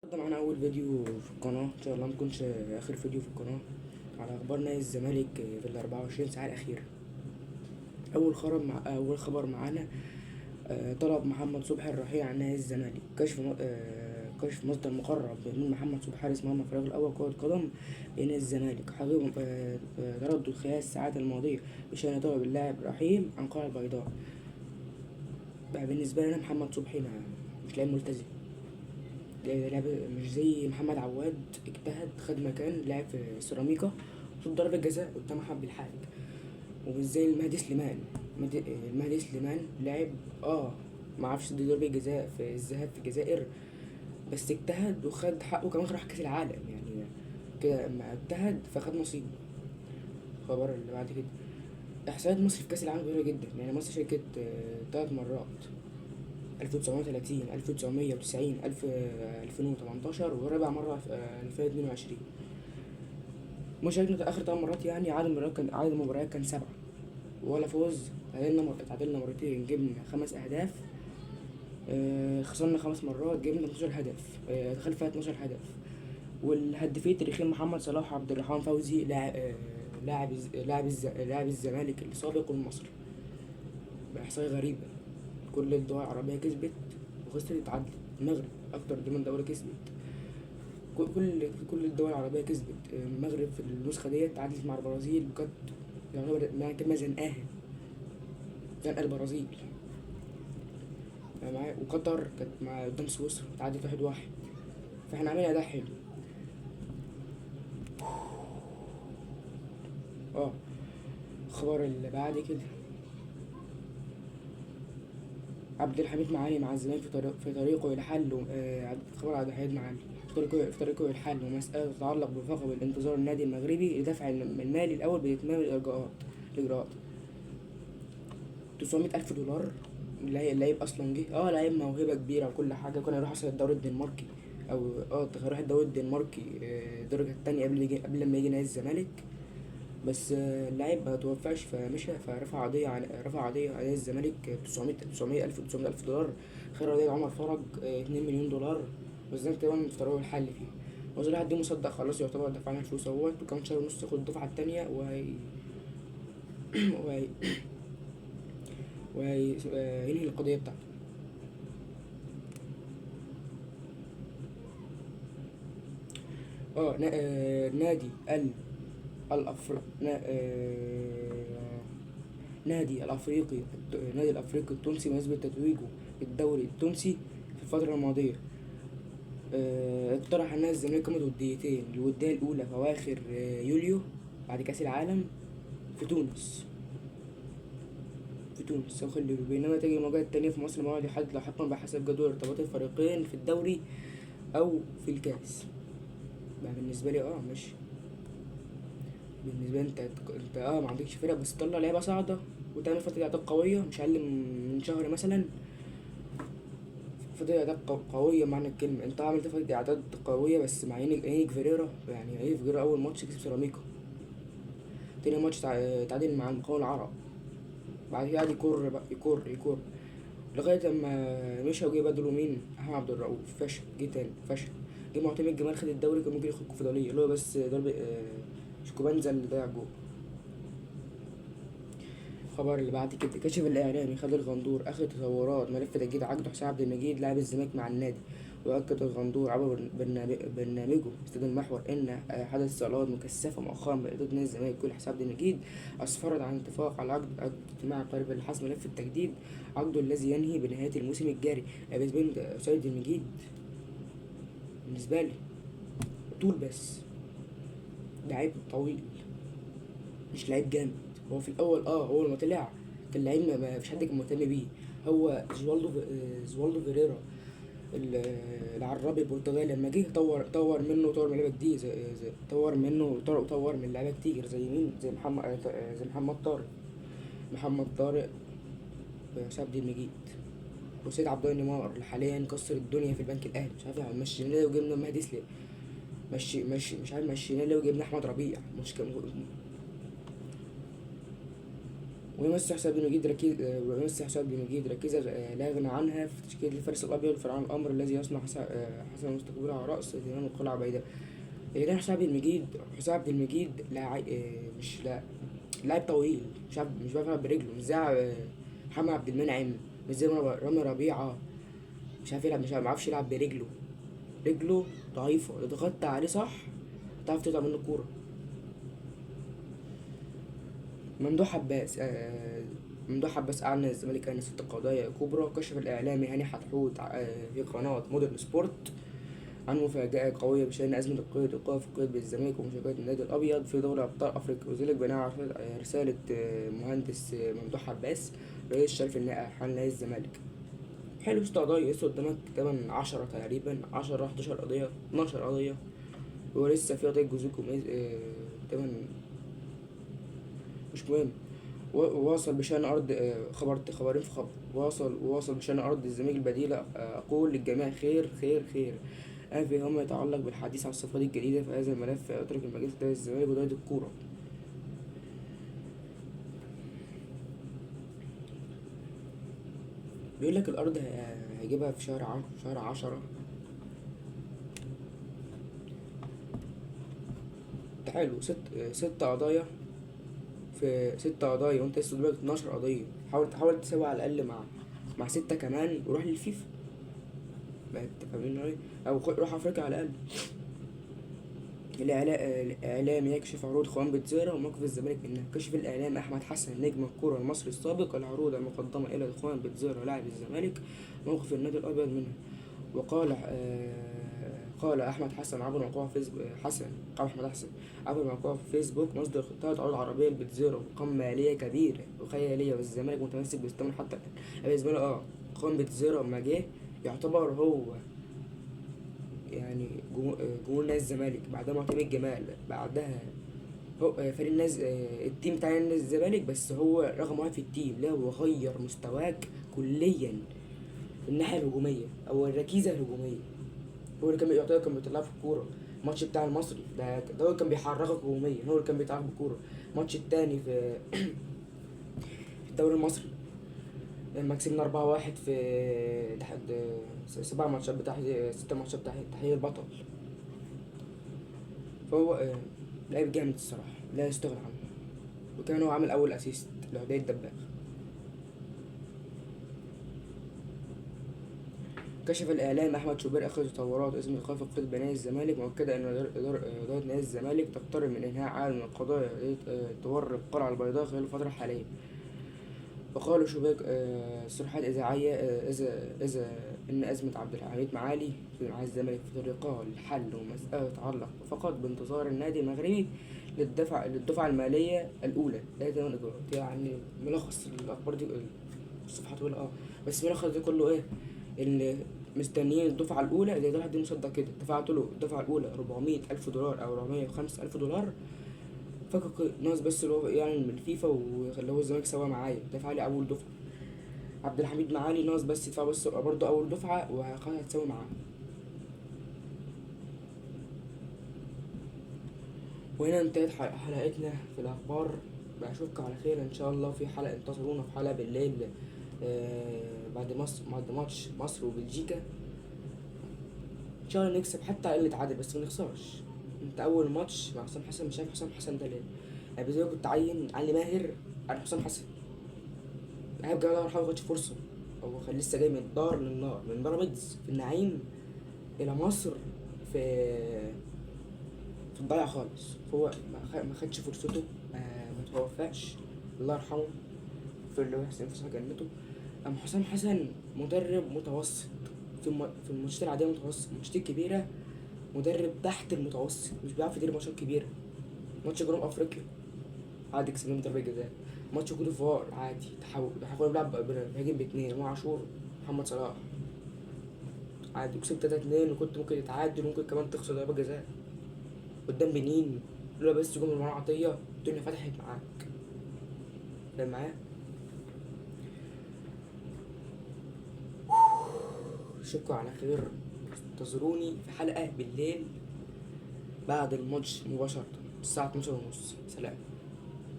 ده معانا اول فيديو في القناه، ان شاء الله مكنش اخر فيديو في القناه على اخبار نادي الزمالك في ال24 ساعه الاخيره. اول خبر معانا طلب محمد صبحي الرحيل عن نادي الزمالك. كشف مصدر مقرب من محمد صبحي حارس مرمى الفريق الاول كره قدم بنادي الزمالك حقيقة تردد خلال الساعات الماضيه بشان طلب اللاعب الرحيل عن قلعه البيضاء. بقى بالنسبه لنا محمد صبحي مش لاعب ملتزم، لعب مش زي محمد عواد، اجتهد خد مكان لعب في سيراميكا وشوط ضربة جزاء قدام أحمد بالحاج. ومش زي المهدي سليمان لعب معرفش دي ضربة جزاء في الذهاب في الجزائر، بس اجتهد وخد حقه كمان، راح كأس العالم يعني كده اما اجتهد فخد نصيبه. الخبر اللي بعد كده إحصائيات مصر في كأس العالم كبيرة جدا، يعني مصر شاركت 3 مرات: 1930، 1990، 2018، ورابع مرة في 2022. مشاركنا آخر 3 مرات، يعني عدد المباريات كان 7 ولا فوز. تعادلنا مرتين، جبنا 5 أهداف. خسرنا 5 مرات، جبنا 12 هدف، دخل فيها 12 هدف. والهدافين التاريخيين محمد صلاح وعبد الرحمن فوزي، لاعب الزمالك السابق والمصري، بإحصائية غريبة. كل الدول العربية كسبت وخسرت اتعادلت. المغرب أكتر ضمن دولة كسبت، كل الدول العربية كسبت. المغرب في النسخة ديت تعادلت مع البرازيل، وكانت يعتبر معنى كلمة زنقة البرازيل معايا. وقطر كانت قدام سويسرا تعادلت 1-1. فاحنا عاملين أداء حلو. اه الخبر اللي بعد كده: عبد الحميد معالي مع الزمالك في طريقه إلى حل. خبر عبد الحميد معالي في طريقه إلى حل ومسألة تتعلق بفقد الانتظار النادي المغربي لدفع المالي الأول بإتمام الإجراءات. 900,000 دولار. اللعيب أصلا جه لعيب موهبة كبيرة وكل حاجة، كان يروح أصلا الدوري الدنماركي، أو يروح الدوري الدنماركي الدرجة التانية قبل ما يجي نادي الزمالك. بس اللعيب ما توفاش فمشى، رفع قضية على نادي الزمالك 900,000 دولار. خير قضية عمر فرج 2 مليون دولار، والزمالك تقريبا في طريقه الحل فيه. وزي دي مصدق خلاص، يعتبر دفعنا الفلوس اهوت، وكمان شهر ونص ياخد الدفعة التانية وهي وهينهي القضية بتاعته. نادي الأفر... نا... آه... نادي الأفريقي التونسي بمناسبة تتويجه بالدوري التونسي في الفترة الماضية. اقترح النادي الزمالك قيمة وديتين. الودية الأولى في أواخر يوليو بعد كأس العالم في تونس، أواخر يوليو، بينما تجي المواجهة التانية في مصر موعد يحدد لاحقا بحسب جدول ارتباط الفريقين في الدوري أو في الكأس. بقى بالنسبة لي ماشي. بالنسبة لي انت ما عندكش فرق، بس تطلع لعيبة صاعدة وتعمل فترة إعداد قوية، مش أقل من شهر مثلا. فترة إعداد قوية معنى الكلمة. انت عملت فترة إعداد قوية بس مع إنيك فيريرا. يعني إنيك فيريرا أول ماتش كسب سيراميكا، تاني ماتش تعادل مع المقاول العرب، بعد كده قعد يكر بقى يكر لغاية اما مشى وجه بدله مين؟ أحمد عبد الرؤوف. فشل. جه تاني فشل. جه معتمد جمال خد الدوري، كان ممكن ياخد الكونفدرالية، اللي هو بس ضرب شيكوبانزا اللي ضيع جول. الخبر اللي بعد كده: كشف الإعلامي خالد الغندور آخر تطورات ملف تجديد عقد حسام عبد المجيد لاعب الزمالك مع النادي. وأكد الغندور عبر برنامجه استاد المحور إن حدث صالات مكثفة مؤخرا بين إدارة نادي الزمالك كل حسام عبد المجيد أسفرت عن اتفاق على عقد اجتماع قريب لحسم ملف التجديد عقده الذي ينهي بنهاية الموسم الجاري. بالنسبة لي حسام عبد المجيد بالنسبة لي طول بس، لعيب طويل مش لعيب جامد. هو في الاول هو لما طلع كان لعيب ما فيش حد كان مهتم بيه. هو زوالدو فيريرا العرابي البرتغالي لما جه طور منه وطور من لعيبه كتير، طور منه وطور من لعيبه كتير زي مين؟ زي محمد طارق وحسام عبد المجيد وسيد عبد الله نيمار اللي حاليا كسر الدنيا في البنك الاهلي. مش عارف مشينا ليه وجبنا مهدي سليم، مش عارف مشينا ليه وجبنا احمد ربيع. مش كان ويمثل حسام بن مجيد ركيزة لا غنى عنها في تشكيل الفارس الأبيض فرعون الأمر الذي يصنع حسن مستقبله على رأس زمام القلعة البيضاء. ده حسام عبد المجيد مش لاعب طويل، مش بيعرف يلعب برجله، مش زي محمد عبد المنعم، مش زي رامي ربيعة، مش عارف يلعب، مش عارف معرفش يلعب برجله، رجله ضعيفة، لو ضغطت عليه صح تعرف تقطع منه الكورة. ممدوح عباس أعلن الزمالك عن 6 قضايا كبرى. كشف الإعلامي هاني حتحوت في قناة مودرن سبورت عن مفاجأة قوية بشأن أزمة القيد، إيقاف القيد بالزمالك ومشاركة النادي الأبيض في دوري أبطال أفريقيا، وذلك بناء على رسالة مهندس ممدوح عباس رئيس شرف حل نادي الزمالك. حلو، 6 قضايا لسه قدامك تمن 10 تقريبا، 10 11 قضية 12 قضية، ولسه في قضية جوزيكو تمن مش مهم. وواصل بشأن أرض خبرين في خبر. وواصل بشأن أرض الزمالك البديلة، أقول للجميع خير خير خير. فيما يتعلق بالحديث عن الصفقات الجديدة في هذا الملف أترك المجال لنادي الزمالك ونادي الكورة. بيقول لك الأرض هيجيبها في شهر 10. حلو، 6 قضايا في 6 قضايا وأنت لسه قدامك 12 قضية. حاول تساوي على الأقل مع 6 كمان وروح للفيفا. ما انت فاهمين ايه؟ او روح افريقيا على الاقل. الاعلام يكشف عروض خوان بتزيرة وموقف الزمالك منها. كشف الاعلام احمد حسن نجم الكرة المصري السابق العروض المقدمة الى خوان بتزيرة لاعب الزمالك موقف النادي الابيض منها. وقال قال احمد حسن عبر موقعه فيسبوك عبر موقعه في فيسبوك مصدر 3 عروض عربية لبتزيرة وقام مالية كبيرة وخيالية، والزمالك متمسك باستمرار حتى الان. الزمالك خوان بتزيرة لما جه يعتبر هو يعني جمهور نادي الزمالك، بعدها معتمد جمال، بعدها هو فريق الناس التيم بتاع نادي الزمالك، بس هو رقم 1 في التيم. لا، هو غير مستواك كليا في الناحية الهجومية أو الركيزة الهجومية. هو اللي كان يعتبر كان بيطلع في الكورة. الماتش بتاع المصري ده هو اللي كان بيحركك هجوميا، هو اللي كان بيتعب بالكورة. الماتش التاني في في الدوري المصري لما كسبنا 4-1 في تحت 7 ماتشات بتاع 6 ماتشات بتاع تحقيق البطل. فهو لعيب جامد الصراحة، لا يستغنى عنه. وكان هو عامل أول أسيست لعبيد دباغ. كشف الإعلام أحمد شوبير آخر تطورات اسم إيقاف القيد بنادي الزمالك، مؤكدة أن إدارة نادي الزمالك تقترب من إنهاء عدد من القضايا التي تورط القلعة البيضاء خلال الفترة الحالية. وقال شوبير تصريحات إذاعية إذا إن أزمة عبد الحميد معالي مع الزمالك في طريقها للحل ومسألة تتعلق فقط بانتظار النادي المغربي للدفعة المالية الأولى لا تمن إيجارات. يعني ملخص الأخبار دي الصفحات طويلة بس ملخص ده كله إيه؟ اللي مستنيين الدفعة الأولى زي ده واحد مصدق كده دفعت له الدفعة الأولى 400,000 دولار أو 405,000 دولار فك ناقص بس اللي هو يعني من الفيفا واللي هو الزمالك سوا معايا دفع لي أول دفعة. عبد الحميد معالي ناقص بس يدفع بس برضه أول دفعة وخلاص هتساوي معاه. وهنا انتهت حلقتنا في الأخبار. بشوفكم على خير إن شاء الله في حلقة. انتظرونا في حلقة بالليل بعد ماتش مصر وبلجيكا. إن شاء الله نكسب حتى اللي تعادل بس ما نخسرش. انت أول ماتش مع حسام حسن، مش عارف حسام حسن ده ليه. يعني زي كنت عين علي ماهر على حسام حسن. إيهاب جلال الله يرحمه مخدش فرصة. هو كان لسه جاي من الدار للنار، من بيراميدز في النعيم إلى مصر في الضيعة خالص. فهو ما خدش فرصته، ما توفقش الله يرحمه في اللي يحسن في جنته. أما حسام حسن مدرب متوسط في الماتشات العادية متوسط، الماتشات الكبيرة مدرب تحت المتوسط، مش بيعرف يدير ماتشات كبيرة. ماتش جنوب أفريقيا عادي كسبنا ضربة جزاء. ماتش كوت ديفوار عادي تحول بيلعب بهاجم ب2 امام عاشور محمد صلاح عادي وكسبت 3-2 وكنت ممكن تتعادل وممكن كمان تخسر ضربة جزاء قدام بنين لولا بس جمله مروان عطية الدنيا فتحت معاك. فاهم معايا؟ اشوفكوا على خير. انتظروني في حلقة بالليل بعد الماتش مباشرة الساعة 12:30. سلام.